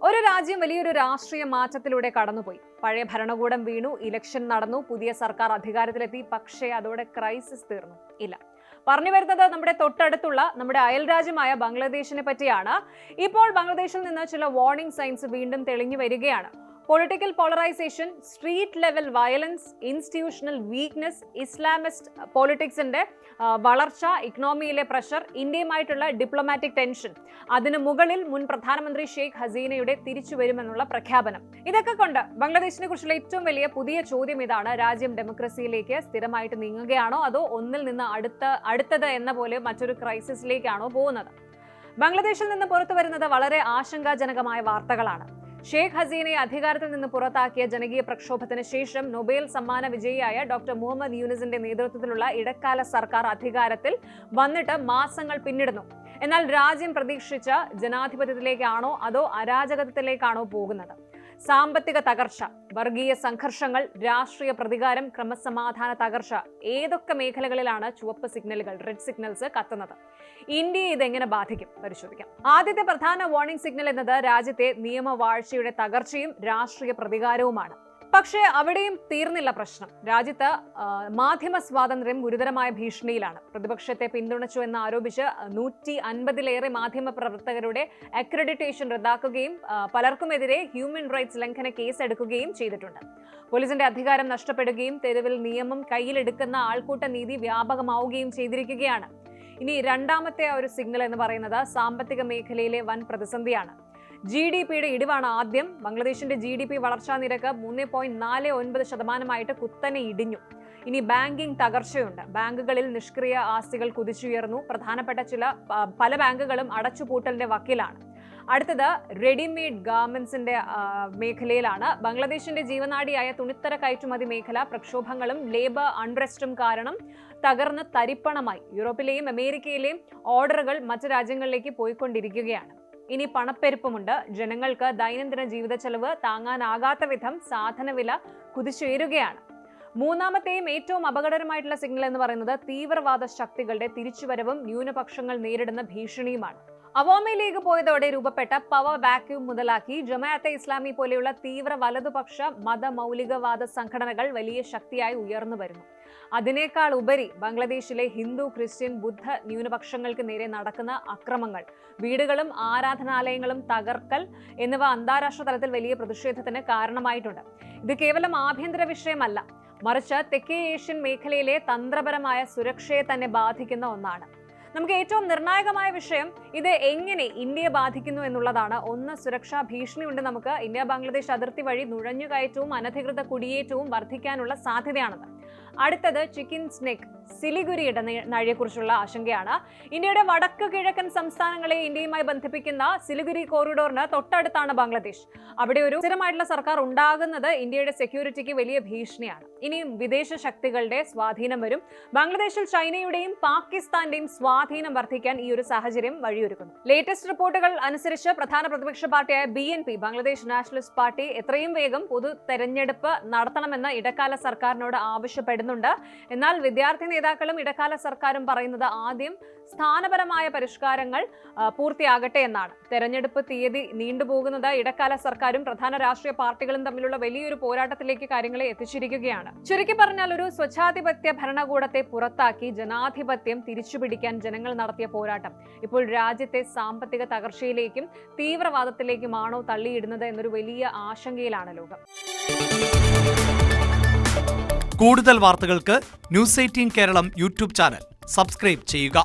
ഒരു രാജ്യം വലിയൊരു രാഷ്ട്രീയ മാറ്റത്തിലൂടെ കടന്നുപോയി. പഴയ ഭരണകൂടം വീണു, ഇലക്ഷൻ നടന്നു, പുതിയ സർക്കാർ അധികാരത്തിലെത്തി. പക്ഷേ അതോടെ ക്രൈസിസ് തീർന്നു? ഇല്ല. പറഞ്ഞു വരുന്നത് നമ്മുടെ തൊട്ടടുത്തുള്ള നമ്മുടെ അയൽരാജ്യമായ ബംഗ്ലാദേശിനെ പറ്റിയാണ്. ഇപ്പോൾ ബംഗ്ലാദേശിൽ നിന്ന് ചില വാർണിംഗ് സൈൻസ് വീണ്ടും തെളിഞ്ഞു വരികയാണ്. Political polarisation, street level violence, institutional weakness, Islamist പൊളിറ്റിക്സിന്റെ വളർച്ച, ഇക്കണോമിയിലെ പ്രഷർ, ഇന്ത്യയുമായിട്ടുള്ള ഡിപ്ലോമാറ്റിക് ടെൻഷൻ, അതിനു മുകളിൽ മുൻ പ്രധാനമന്ത്രി ഷെയ്ഖ് ഹസീനയുടെ തിരിച്ചുവരുമെന്നുള്ള പ്രഖ്യാപനം. ഇതൊക്കെ കൊണ്ട് ബംഗ്ലാദേശിനെ കുറിച്ചുള്ള ഏറ്റവും വലിയ പുതിയ ചോദ്യം ഇതാണ്: രാജ്യം ഡെമോക്രസിയിലേക്ക് സ്ഥിരമായിട്ട് നീങ്ങുകയാണോ, അതോ ഒന്നിൽ നിന്ന് അടുത്തത് എന്ന പോലെ മറ്റൊരു ക്രൈസിസിലേക്കാണോ പോകുന്നത്? ബംഗ്ലാദേശിൽ നിന്ന് പുറത്തു വരുന്നത് വളരെ ആശങ്കാജനകമായ വാർത്തകളാണ്. ഷെയ്ഖ് ഹസീനയെ അധികാരത്തിൽ നിന്ന് പുറത്താക്കിയ ജനകീയ പ്രക്ഷോഭത്തിന് ശേഷം നൊബേൽ സമ്മാന വിജയിയായ ഡോക്ടർ മുഹമ്മദ് യൂനിസിന്റെ നേതൃത്വത്തിലുള്ള ഇടക്കാല സർക്കാർ അധികാരത്തിൽ വന്നിട്ട് മാസങ്ങൾ പിന്നിടുന്നു. എന്നാൽ രാജ്യം പ്രതീക്ഷിച്ച ജനാധിപത്യത്തിലേക്കാണോ അതോ അരാജകത്വത്തിലേക്കാണോ പോകുന്നത്? സാമ്പത്തിക തകർച്ച, വർഗീയ സംഘർഷങ്ങൾ, രാഷ്ട്രീയ പ്രതികാരം, ക്രമസമാധാന തകർച്ച, ഏതൊക്കെ മേഖലകളിലാണ് ചുവപ്പ് സിഗ്നലുകൾ, റെഡ് സിഗ്നൽസ് കത്തുന്നത്? ഇന്ത്യയെ ഇതെങ്ങനെ ബാധിക്കും? പരിശോധിക്കാം. ആദ്യത്തെ പ്രധാന വാർണിംഗ് സിഗ്നൽ എന്നത് രാജ്യത്തെ നിയമവാഴ്ചയുടെ തകർച്ചയും രാഷ്ട്രീയ പ്രതികാരവുമാണ്. പക്ഷേ അവിടെയും തീർന്നില്ല പ്രശ്നം. രാജ്യത്ത് മാധ്യമ സ്വാതന്ത്ര്യം ഗുരുതരമായ ഭീഷണിയിലാണ്. പ്രതിപക്ഷത്തെ പിന്തുണച്ചു എന്ന് ആരോപിച്ച് 150-ലേറെ മാധ്യമ പ്രവർത്തകരുടെ അക്രഡിറ്റേഷൻ റദ്ദാക്കുകയും പലർക്കുമെതിരെ ഹ്യൂമൻ റൈറ്റ്സ് ലംഘന കേസെടുക്കുകയും ചെയ്തിട്ടുണ്ട്. പോലീസിന്റെ അധികാരം നഷ്ടപ്പെടുകയും തെരുവിൽ നിയമം കയ്യിലെടുക്കുന്ന ആൾക്കൂട്ട നീതി വ്യാപകമാവുകയും ചെയ്തിരിക്കുകയാണ്. ഇനി രണ്ടാമത്തെ ഒരു സിഗ്നൽ എന്ന് പറയുന്നത് സാമ്പത്തിക മേഖലയിലെ വൻ പ്രതിസന്ധിയാണ്. GDPയുടെ ഇടിവാണ് ആദ്യം. ബംഗ്ലാദേശിന്റെ GDP വളർച്ചാ നിരക്ക് 3.49% കുത്തനെ ഇടിഞ്ഞു. ഇനി ബാങ്കിംഗ് തകർച്ചയുണ്ട്. ബാങ്കുകളിൽ നിഷ്ക്രിയ ആസ്തികൾ കുതിച്ചുയർന്നു. പ്രധാനപ്പെട്ട പല ബാങ്കുകളും അടച്ചുപൂട്ടലിന്റെ വക്കിലാണ്. അടുത്തത് റെഡിമെയ്ഡ് ഗാർമെന്റ്സിന്റെ മേഖലയിലാണ്. ബംഗ്ലാദേശിന്റെ ജീവനാഡിയായ തുണിത്തര കയറ്റുമതി മേഖല പ്രക്ഷോഭങ്ങളും ലേബർ അൺറെസ്റ്റും കാരണം തകർന്ന് തരിപ്പണമായി. യൂറോപ്പിലെയും അമേരിക്കയിലെയും ഓർഡറുകൾ മറ്റ് രാജ്യങ്ങളിലേക്ക് പോയിക്കൊണ്ടിരിക്കുകയാണ്. ഇനി പണപ്പെരുപ്പമുണ്ട്. ജനങ്ങൾക്ക് ദൈനംദിന ജീവിത ചെലവ് താങ്ങാനാകാത്ത വിധം സാധനവില കുതിച്ചുയരുകയാണ്. മൂന്നാമത്തെയും ഏറ്റവും അപകടകരമായിട്ടുള്ള സിഗ്നൽ എന്ന് പറയുന്നത് തീവ്രവാദ ശക്തികളുടെ തിരിച്ചുവരവും ന്യൂനപക്ഷങ്ങൾ നേരിടുന്ന ഭീഷണിയുമാണ്. അവാമി ലീഗ് പോയതോടെ രൂപപ്പെട്ട പവർ വാക്യൂം മുതലാക്കി ജമാഅത്തെ ഇസ്ലാമി പോലെയുള്ള തീവ്ര വലതുപക്ഷ മതമൗലികവാദ സംഘടനകൾ വലിയ ശക്തിയായി ഉയർന്നു വരുന്നു. അതിനേക്കാൾ ഉപരി ബംഗ്ലാദേശിലെ ഹിന്ദു, ക്രിസ്ത്യൻ, ബുദ്ധ ന്യൂനപക്ഷങ്ങൾക്ക് നേരെ നടക്കുന്ന അക്രമങ്ങൾ, വീടുകളും ആരാധനാലയങ്ങളും തകർക്കൽ എന്നിവ അന്താരാഷ്ട്ര തലത്തിൽ വലിയ പ്രതിഷേധത്തിന് കാരണമായിട്ടുണ്ട്. ഇത് കേവലം ആഭ്യന്തര വിഷയമല്ല, മറിച്ച് തെക്കേ ഏഷ്യൻ മേഖലയിലെ തന്ത്രപരമായ സുരക്ഷയെ തന്നെ ബാധിക്കുന്ന ഒന്നാണ്. നമുക്ക് ഏറ്റവും നിർണായകമായ വിഷയം ഇത് എങ്ങനെ ഇന്ത്യയെ ബാധിക്കുന്നു എന്നുള്ളതാണ്. ഒന്ന്, സുരക്ഷാ ഭീഷണിയുണ്ട് നമുക്ക്. ഇന്ത്യ ബംഗ്ലാദേശ് അതിർത്തി വഴി നുഴഞ്ഞുകയറ്റവും അനധികൃത കുടിയേറ്റവും വർദ്ധിക്കാനുള്ള സാധ്യതയാണത്. അടുത്തത് ചിക്കൻ സ്നെക്ക്, സിലിഗുരി ഇടനാഴിയെക്കുറിച്ചുള്ള ആശങ്കയാണ്. ഇന്ത്യയുടെ വടക്ക് കിഴക്കൻ സംസ്ഥാനങ്ങളെ ഇന്ത്യയുമായി ബന്ധിപ്പിക്കുന്ന സിലിഗുരി കോറിഡോറിന് തൊട്ടടുത്താണ് ബംഗ്ലാദേശ്. അവിടെ ഒരു സ്ഥിരമായിട്ടുള്ള സർക്കാർ ഉണ്ടാകുന്നത് ഇന്ത്യയുടെ സെക്യൂരിറ്റിക്ക് വലിയ ഭീഷണിയാണ്. ഇനിയും വിദേശ ശക്തികളുടെ സ്വാധീനം വരും. ബംഗ്ലാദേശിൽ ചൈനയുടെയും പാകിസ്ഥാന്റെയും സ്വാധീനം വർദ്ധിക്കാൻ ഈ ഒരു സാഹചര്യം വഴിയൊരുക്കുന്നു. ലേറ്റസ്റ്റ് റിപ്പോർട്ടുകൾ അനുസരിച്ച് പ്രധാന പ്രതിപക്ഷ പാർട്ടിയായ BNP, ബംഗ്ലാദേശ് നാഷണലിസ്റ്റ് പാർട്ടി, എത്രയും വേഗം പൊതു തെരഞ്ഞെടുപ്പ് നടത്തണമെന്ന് ഇടക്കാല സർക്കാരിനോട് ആവശ്യപ്പെടുന്നുണ്ട്. എന്നാൽ വിദ്യാർത്ഥി നേതാക്കളും ഇടക്കാല സർക്കാരും പറയുന്നത് ആദ്യം സ്ഥാനപരമായ പരിഷ്കാരങ്ങൾ പൂർത്തിയാകട്ടെ എന്നാണ്. തെരഞ്ഞെടുപ്പ് തീയതി നീണ്ടുപോകുന്നത് ഇടക്കാല സർക്കാരും പ്രധാന രാഷ്ട്രീയ പാർട്ടികളും തമ്മിലുള്ള വലിയൊരു പോരാട്ടത്തിലേക്ക് കാര്യങ്ങളെ എത്തിച്ചിരിക്കുകയാണ്. ചുരുക്കി പറഞ്ഞാൽ ഒരു സ്വച്ഛാധിപത്യ ഭരണകൂടത്തെ പുറത്താക്കി ജനാധിപത്യം തിരിച്ചുപിടിക്കാൻ ജനങ്ങൾ നടത്തിയ പോരാട്ടം ഇപ്പോൾ രാജ്യത്തെ സാമ്പത്തിക തകർച്ചയിലേക്കും തീവ്രവാദത്തിലേക്കുമാണോ തള്ളിയിടുന്നത് എന്നൊരു വലിയ ആശങ്കയിലാണ് ലോകം. കൂടുതൽ വാർത്തകൾക്ക് News 18 Keralam YouTube channel subscribe ചെയ്യുക.